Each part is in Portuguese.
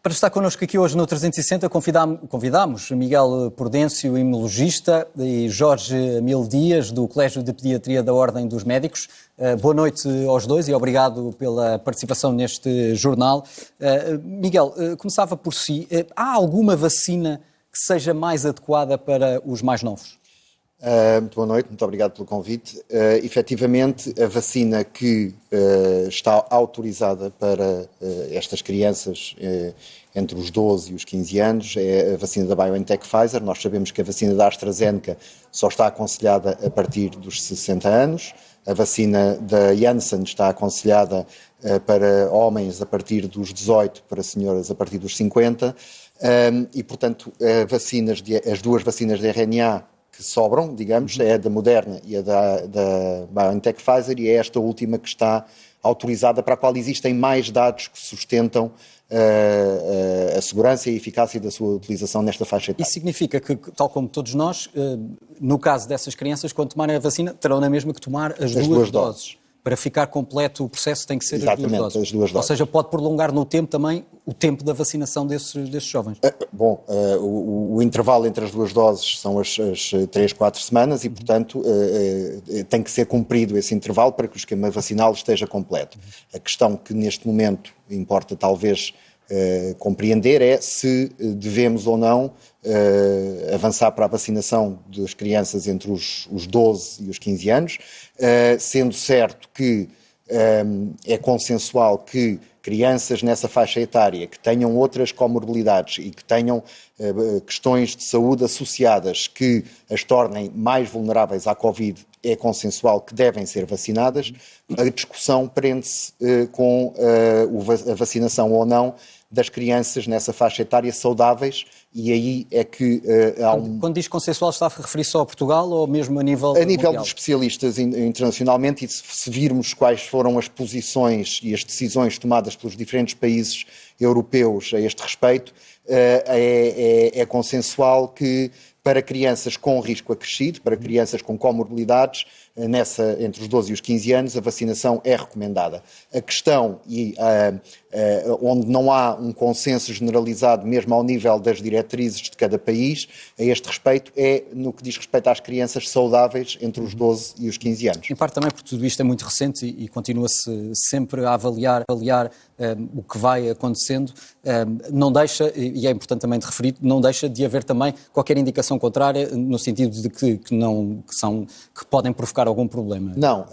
Para estar connosco aqui hoje no 360, convidámos Miguel Prudêncio, imunologista, e Jorge Amil Dias, do Colégio de Pediatria da Ordem dos Médicos. Boa noite aos dois e obrigado pela participação neste jornal. Miguel, começava por si. Há alguma vacina que seja mais adequada para os mais novos? Muito boa noite, muito obrigado pelo convite. Efetivamente, a vacina que está autorizada para estas crianças entre os 12 e os 15 anos é a vacina da BioNTech Pfizer. Nós sabemos que a vacina da AstraZeneca só está aconselhada a partir dos 60 anos. A vacina da Janssen está aconselhada para homens a partir dos 18, para senhoras a partir dos 50. E, portanto, as duas vacinas de RNA que sobram, digamos, é a da Moderna e a da BioNTech Pfizer, e é esta última que está autorizada, para a qual existem mais dados que sustentam a segurança e a eficácia da sua utilização nesta faixa etária. Isso significa que, tal como todos nós, no caso dessas crianças, quando tomarem a vacina, terão na mesma que tomar as duas doses. Para ficar completo o processo tem que ser as duas doses. Ou seja, pode prolongar no tempo também o tempo da vacinação desses jovens. O intervalo entre as duas doses são as 3, 4 semanas e, portanto, tem que ser cumprido esse intervalo para que o esquema vacinal esteja completo. A questão que neste momento importa talvez compreender é se devemos ou não avançar para a vacinação das crianças entre os 12 e os 15 anos, sendo certo que é consensual que crianças nessa faixa etária que tenham outras comorbilidades e que tenham questões de saúde associadas que as tornem mais vulneráveis à Covid, é consensual que devem ser vacinadas. A discussão prende-se com a vacinação ou não das crianças nessa faixa etária saudáveis, e aí é que há Quando diz consensual, está a referir só a Portugal ou mesmo a nível mundial? A nível dos especialistas internacionalmente, e se virmos quais foram as posições e as decisões tomadas pelos diferentes países europeus a este respeito, é consensual que para crianças com risco acrescido, para crianças com comorbilidades, entre os 12 e os 15 anos, a vacinação é recomendada. A questão, onde não há um consenso generalizado, mesmo ao nível das diretrizes de cada país, a este respeito, é no que diz respeito às crianças saudáveis entre os 12 e os 15 anos. Em parte também porque tudo isto é muito recente e continua-se sempre a avaliar o que vai acontecendo. Não deixa, e é importante também de referir, não deixa de haver também qualquer indicação contrária, no sentido de que podem provocar algum problema. Não,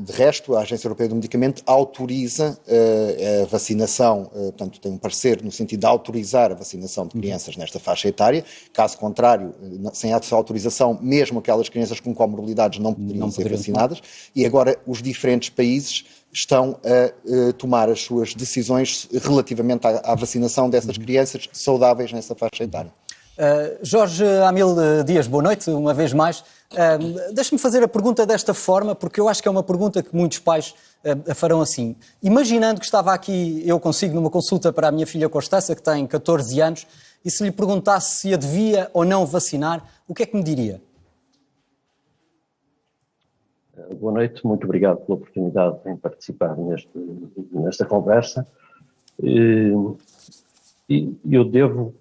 de resto, a Agência Europeia do Medicamento autoriza a vacinação, portanto tem um parecer no sentido de autorizar a vacinação de crianças nesta faixa etária. Caso contrário, sem essa autorização, mesmo aquelas crianças com comorbilidades não poderiam ser vacinadas. E agora os diferentes países estão a tomar as suas decisões relativamente à vacinação dessas crianças saudáveis nessa faixa etária. Jorge Amil Dias, boa noite, uma vez mais. Deixe-me fazer a pergunta desta forma, porque eu acho que é uma pergunta que muitos pais a farão assim. Imaginando que estava aqui, eu consigo, numa consulta para a minha filha Constança, que tem 14 anos, e se lhe perguntasse se a devia ou não vacinar, o que é que me diria? Boa noite, muito obrigado pela oportunidade em participar nesta conversa. Eu devo,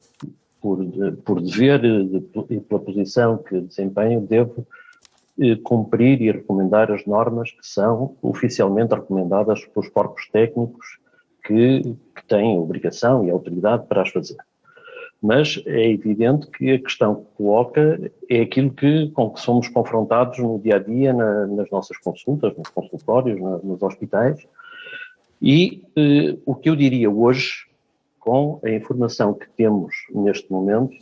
por dever e pela posição que desempenho, devo cumprir e recomendar as normas que são oficialmente recomendadas pelos corpos técnicos que têm a obrigação e a autoridade para as fazer. Mas é evidente que a questão que coloca é aquilo com que somos confrontados no dia-a-dia, nas nossas consultas, nos consultórios, nos hospitais. E o que eu diria hoje, com a informação que temos neste momento,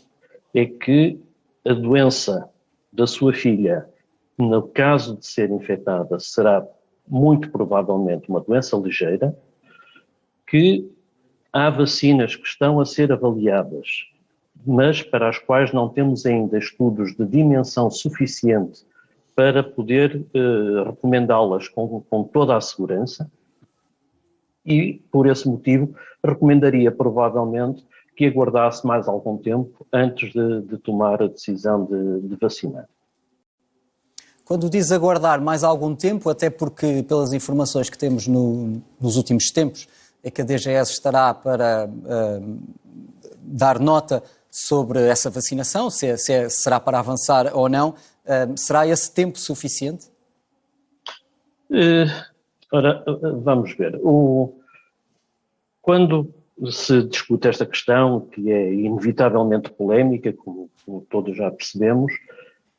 é que a doença da sua filha, no caso de ser infectada, será muito provavelmente uma doença ligeira, que há vacinas que estão a ser avaliadas, mas para as quais não temos ainda estudos de dimensão suficiente para poder recomendá-las com toda a segurança. E, por esse motivo, recomendaria provavelmente que aguardasse mais algum tempo antes de tomar a decisão de vacinar. Quando diz aguardar mais algum tempo, até porque pelas informações que temos nos últimos tempos, é que a DGS estará para dar nota sobre essa vacinação, será para avançar ou não. Será esse tempo suficiente? Ora, vamos ver. Quando se discute esta questão, que é inevitavelmente polémica, como todos já percebemos,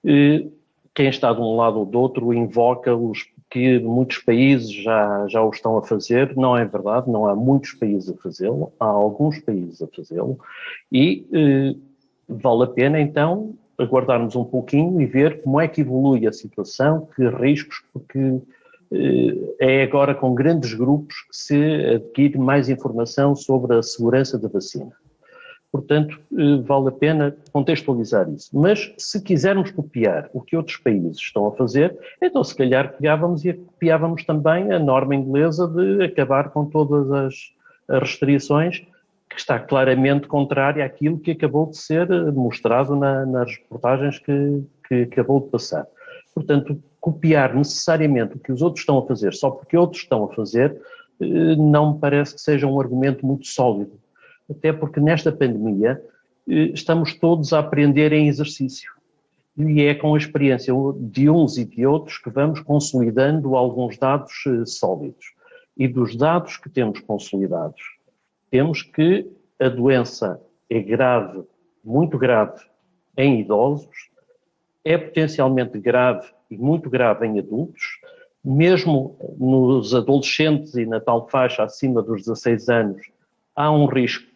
quem está de um lado ou do outro invoca os que muitos países já o estão a fazer. Não é verdade, não há muitos países a fazê-lo, há alguns países a fazê-lo, e vale a pena então aguardarmos um pouquinho e ver como é que evolui a situação, que riscos, porque é agora com grandes grupos que se adquire mais informação sobre a segurança da vacina. Portanto, vale a pena contextualizar isso. Mas, se quisermos copiar o que outros países estão a fazer, então se calhar pegávamos e copiávamos também a norma inglesa de acabar com todas as restrições, que está claramente contrária àquilo que acabou de ser mostrado nas reportagens que acabou de passar. Portanto, copiar necessariamente o que os outros estão a fazer só porque outros estão a fazer, não me parece que seja um argumento muito sólido. Até porque nesta pandemia estamos todos a aprender em exercício. E é com a experiência de uns e de outros que vamos consolidando alguns dados sólidos. E dos dados que temos consolidados, temos que a doença é grave, muito grave, em idosos, é potencialmente grave e muito grave em adultos, mesmo nos adolescentes e na tal faixa acima dos 16 anos, há um risco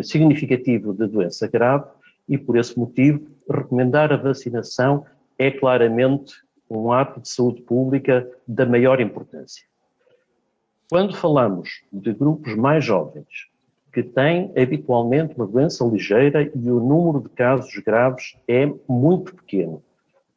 significativo de doença grave e, por esse motivo, recomendar a vacinação é claramente um ato de saúde pública da maior importância. Quando falamos de grupos mais jovens, que têm habitualmente uma doença ligeira e o número de casos graves é muito pequeno.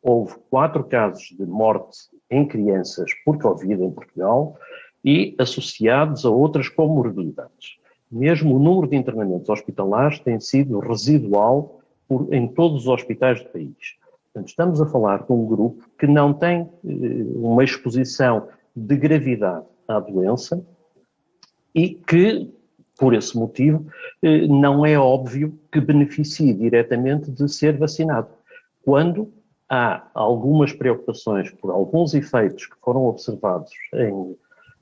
Houve 4 casos de morte em crianças por Covid em Portugal e associados a outras comorbidades. Mesmo o número de internamentos hospitalares tem sido residual em todos os hospitais do país. Portanto, estamos a falar de um grupo que não tem uma exposição de gravidade à doença e que, por esse motivo, não é óbvio que beneficie diretamente de ser vacinado. Quando há algumas preocupações por alguns efeitos que foram observados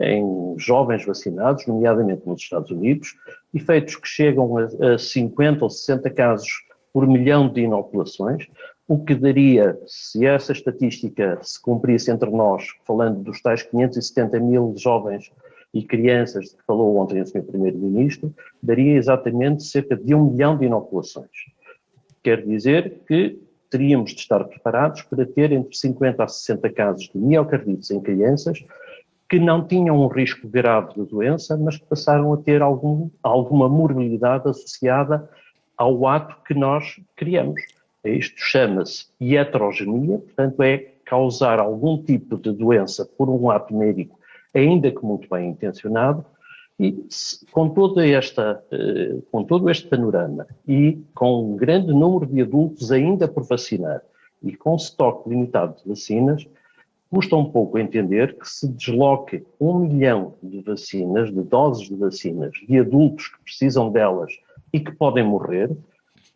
em jovens vacinados, nomeadamente nos Estados Unidos, efeitos que chegam a 50 ou 60 casos por milhão de inoculações, o que daria, se essa estatística se cumprisse entre nós, falando dos tais 570 mil jovens e crianças de que falou ontem o Sr. Primeiro-Ministro, daria exatamente cerca de 1 milhão de inoculações. Quer dizer que teríamos de estar preparados para ter entre 50 a 60 casos de miocardites em crianças que não tinham um risco grave de doença, mas que passaram a ter alguma morbilidade associada ao ato que nós criamos. Isto chama-se iatrogenia, portanto é causar algum tipo de doença por um ato médico, ainda que muito bem intencionado, e com todo este panorama e com um grande número de adultos ainda por vacinar e com estoque limitado de vacinas, custa um pouco entender que se desloque 1 milhão de vacinas, de doses de vacinas, de adultos que precisam delas e que podem morrer,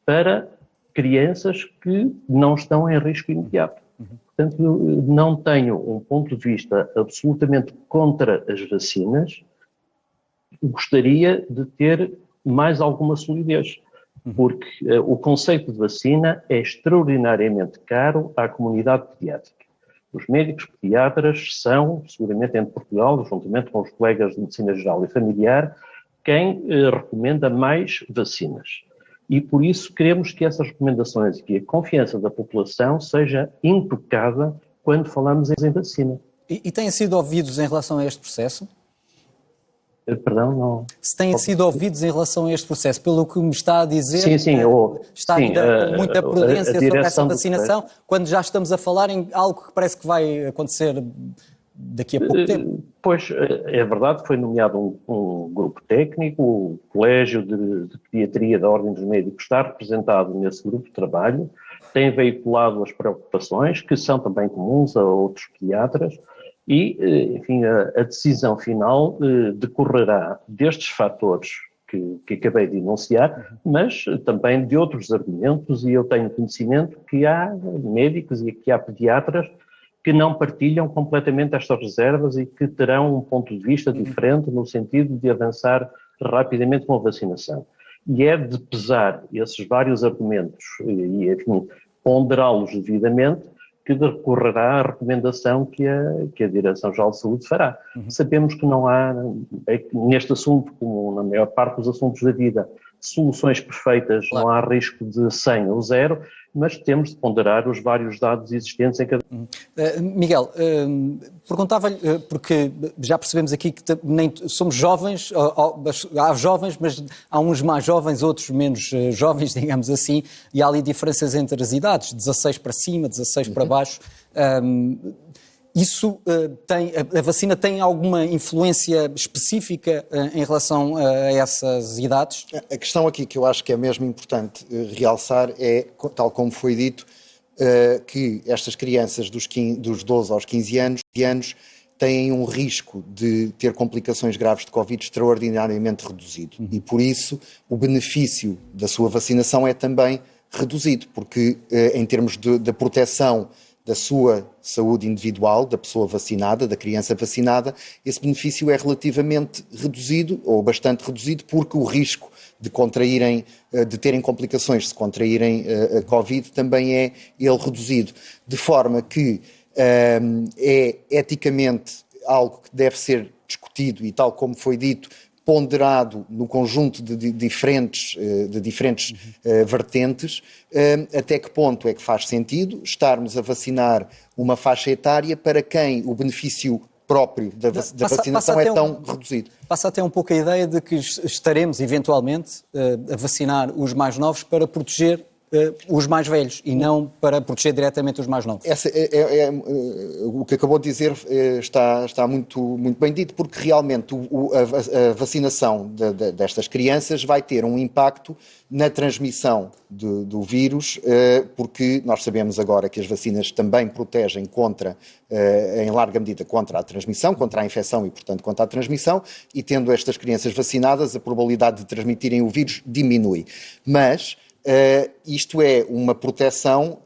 para crianças que não estão em risco imediato. Portanto, não tenho um ponto de vista absolutamente contra as vacinas, gostaria de ter mais alguma solidez, porque o conceito de vacina é extraordinariamente caro à comunidade pediátrica. Os médicos pediatras são, seguramente em Portugal, juntamente com os colegas de Medicina Geral e Familiar, quem recomenda mais vacinas. E por isso queremos que essas recomendações e que a confiança da população seja intocada quando falamos em vacina. E têm sido ouvidos em relação a este processo? Perdão, não. Se têm sido ouvidos em relação a este processo, pelo que me está a dizer, sim, está ainda com muita prudência sobre essa vacinação, quando já estamos a falar em algo que parece que vai acontecer daqui a pouco tempo. Pois, é verdade que foi nomeado um grupo técnico, o Colégio de Pediatria da Ordem dos Médicos está representado nesse grupo de trabalho, tem veiculado as preocupações, que são também comuns a outros pediatras, E, enfim, a decisão final decorrerá destes fatores que acabei de enunciar, mas também de outros argumentos, e eu tenho conhecimento que há médicos e que há pediatras que não partilham completamente estas reservas e que terão um ponto de vista diferente no sentido de avançar rapidamente com a vacinação. E é de pesar esses vários argumentos e, enfim, ponderá-los devidamente que decorrerá a recomendação que a Direção-Geral de Saúde fará. Sabemos que não há, neste assunto, como na maior parte dos assuntos da vida, soluções perfeitas, claro. Não há risco de 100 ou 0, mas temos de ponderar os vários dados existentes em cada... Miguel, perguntava-lhe, porque já percebemos aqui que nem somos jovens, há jovens, mas há uns mais jovens, outros menos jovens, digamos assim, e há ali diferenças entre as idades, 16 para cima, 16 para baixo. Isso a vacina tem alguma influência específica em relação a essas idades? A questão aqui que eu acho que é mesmo importante realçar é, tal como foi dito, que estas crianças dos 12 aos 15 anos têm um risco de ter complicações graves de Covid extraordinariamente reduzido. E por isso o benefício da sua vacinação é também reduzido, porque em termos de proteção da sua saúde individual, da pessoa vacinada, da criança vacinada, esse benefício é relativamente reduzido, ou bastante reduzido, porque o risco de contraírem, de terem complicações, se contraírem a Covid, também é ele reduzido. De forma que é eticamente algo que deve ser discutido e, tal como foi dito, ponderado no conjunto de diferentes vertentes, até que ponto é que faz sentido estarmos a vacinar uma faixa etária para quem o benefício próprio da vacinação é tão reduzido. Passa até um pouco a ideia de que estaremos, eventualmente, a vacinar os mais novos para proteger os mais velhos e não para proteger diretamente os mais novos. O que acabou de dizer está muito, muito bem dito, porque realmente a vacinação destas crianças vai ter um impacto na transmissão do vírus, porque nós sabemos agora que as vacinas também protegem em larga medida, contra a transmissão, contra a infecção e, portanto, contra a transmissão, e tendo estas crianças vacinadas, a probabilidade de transmitirem o vírus diminui. Mas isto é uma proteção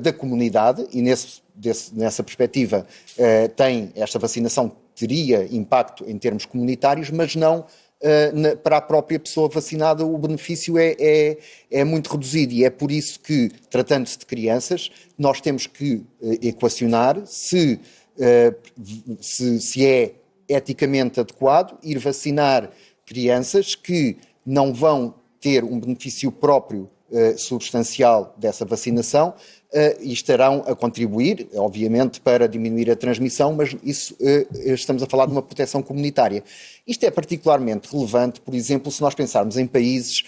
da comunidade e nessa perspectiva esta vacinação teria impacto em termos comunitários, mas não para a própria pessoa vacinada o benefício é muito reduzido, e é por isso que, tratando-se de crianças, nós temos que equacionar se é eticamente adequado ir vacinar crianças que não vão ter um benefício próprio substancial dessa vacinação e estarão a contribuir, obviamente, para diminuir a transmissão, mas isso estamos a falar de uma proteção comunitária. Isto é particularmente relevante, por exemplo, se nós pensarmos em países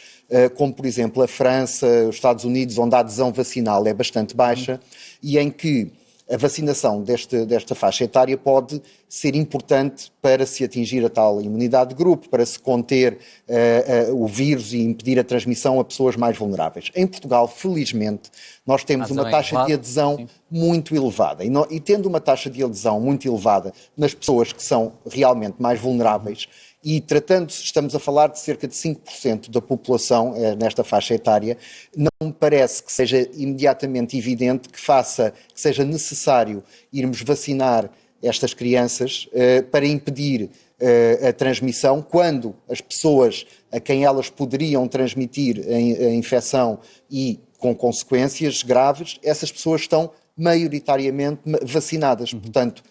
como, por exemplo, a França, os Estados Unidos, onde a adesão vacinal é bastante baixa e em que a vacinação desta faixa etária pode ser importante para se atingir a tal imunidade de grupo, para se conter o vírus e impedir a transmissão a pessoas mais vulneráveis. Em Portugal, felizmente, nós temos uma taxa de adesão muito elevada. E tendo uma taxa de adesão muito elevada nas pessoas que são realmente mais vulneráveis, e tratando-se, estamos a falar de cerca de 5% da população nesta faixa etária, não me parece que seja imediatamente evidente que seja necessário irmos vacinar estas crianças para impedir a transmissão, quando as pessoas a quem elas poderiam transmitir a infecção e com consequências graves, essas pessoas estão maioritariamente vacinadas. Portanto,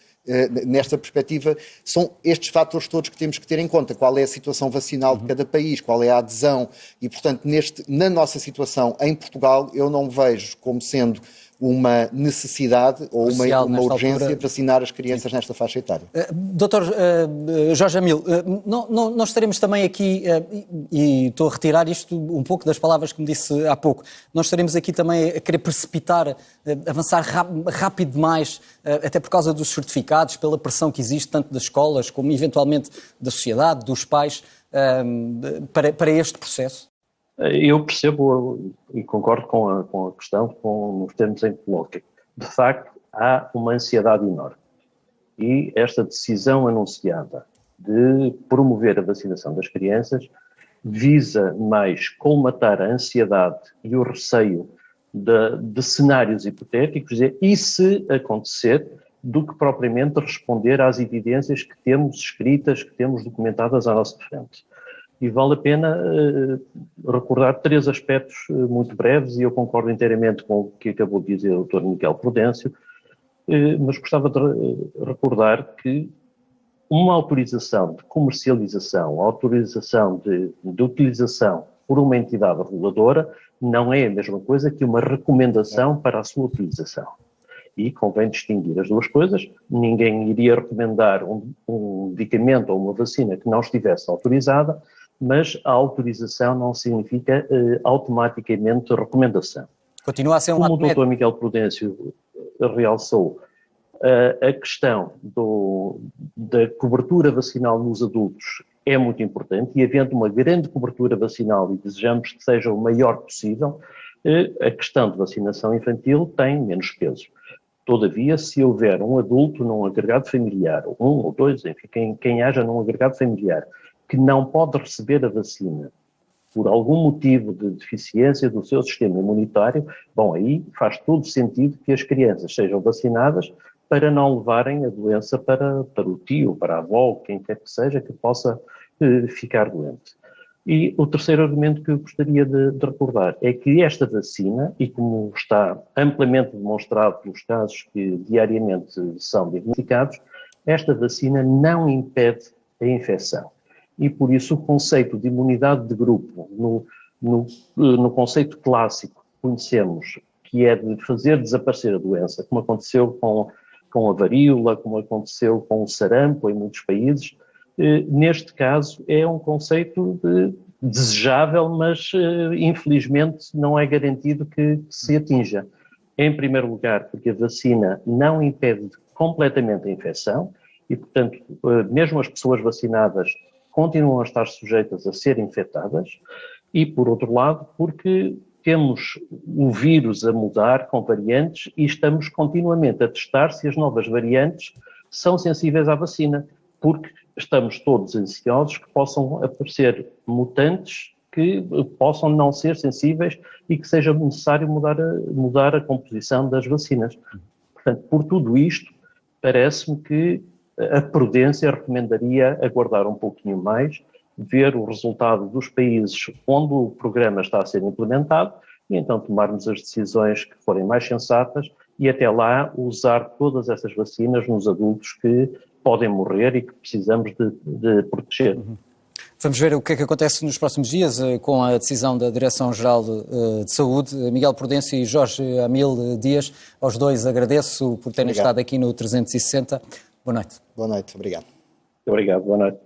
nesta perspectiva, são estes fatores todos que temos que ter em conta. Qual é a situação vacinal de cada país, qual é a adesão e, portanto, na nossa situação em Portugal, eu não vejo como sendo uma necessidade ou uma urgência vacinar as crianças nesta faixa etária. Dr. Jorge Amil, nós estaremos também aqui, e estou a retirar isto um pouco das palavras que me disse há pouco, nós estaremos aqui também a querer precipitar, avançar rápido demais, até por causa dos certificados, pela pressão que existe tanto das escolas como eventualmente da sociedade, dos pais, para este processo? Eu percebo e concordo com a questão, com os termos em que coloca. De facto, há uma ansiedade enorme. E esta decisão anunciada de promover a vacinação das crianças visa mais colmatar a ansiedade e o receio de cenários hipotéticos e se acontecer, do que propriamente responder às evidências que temos escritas, que temos documentadas à nossa frente. E vale a pena recordar 3 aspectos muito breves, e eu concordo inteiramente com o que acabou de dizer o Dr. Miguel Prudêncio, mas gostava de recordar que uma autorização de comercialização, autorização de utilização por uma entidade reguladora não é a mesma coisa que uma recomendação para a sua utilização. E convém distinguir as duas coisas. Ninguém iria recomendar um medicamento ou uma vacina que não estivesse autorizada, mas a autorização não significa automaticamente recomendação. Continua a ser um Como ato o médico. Dr. Miguel Prudêncio realçou, a questão da cobertura vacinal nos adultos é muito importante, e havendo uma grande cobertura vacinal, e desejamos que seja o maior possível, a questão de vacinação infantil tem menos peso. Todavia, se houver um adulto num agregado familiar, um ou dois, enfim, quem haja num agregado familiar, que não pode receber a vacina por algum motivo de deficiência do seu sistema imunitário, bom, aí faz todo sentido que as crianças sejam vacinadas para não levarem a doença para o tio, para a avó, quem quer que seja, que possa ficar doente. E o terceiro argumento que eu gostaria de recordar é que esta vacina, e como está amplamente demonstrado pelos casos que diariamente são diagnosticados, esta vacina não impede a infecção. E por isso o conceito de imunidade de grupo, no conceito clássico que conhecemos, que é de fazer desaparecer a doença, como aconteceu com a varíola, como aconteceu com o sarampo em muitos países, neste caso é um conceito desejável, mas infelizmente não é garantido que se atinja. Em primeiro lugar, porque a vacina não impede completamente a infecção e, portanto, mesmo as pessoas vacinadas continuam a estar sujeitas a ser infectadas, e, por outro lado, porque temos o vírus a mudar com variantes e estamos continuamente a testar se as novas variantes são sensíveis à vacina, porque estamos todos ansiosos que possam aparecer mutantes que possam não ser sensíveis e que seja necessário mudar a composição das vacinas. Portanto, por tudo isto, parece-me que a prudência recomendaria aguardar um pouquinho mais, ver o resultado dos países onde o programa está a ser implementado e então tomarmos as decisões que forem mais sensatas e até lá usar todas essas vacinas nos adultos que podem morrer e que precisamos de proteger. Vamos ver o que é que acontece nos próximos dias com a decisão da Direção-Geral de Saúde. Miguel Prudêncio e Jorge Amil Dias, aos dois agradeço por terem estado aqui no 360. Boa noite. Boa noite, obrigado. Obrigado, boa noite.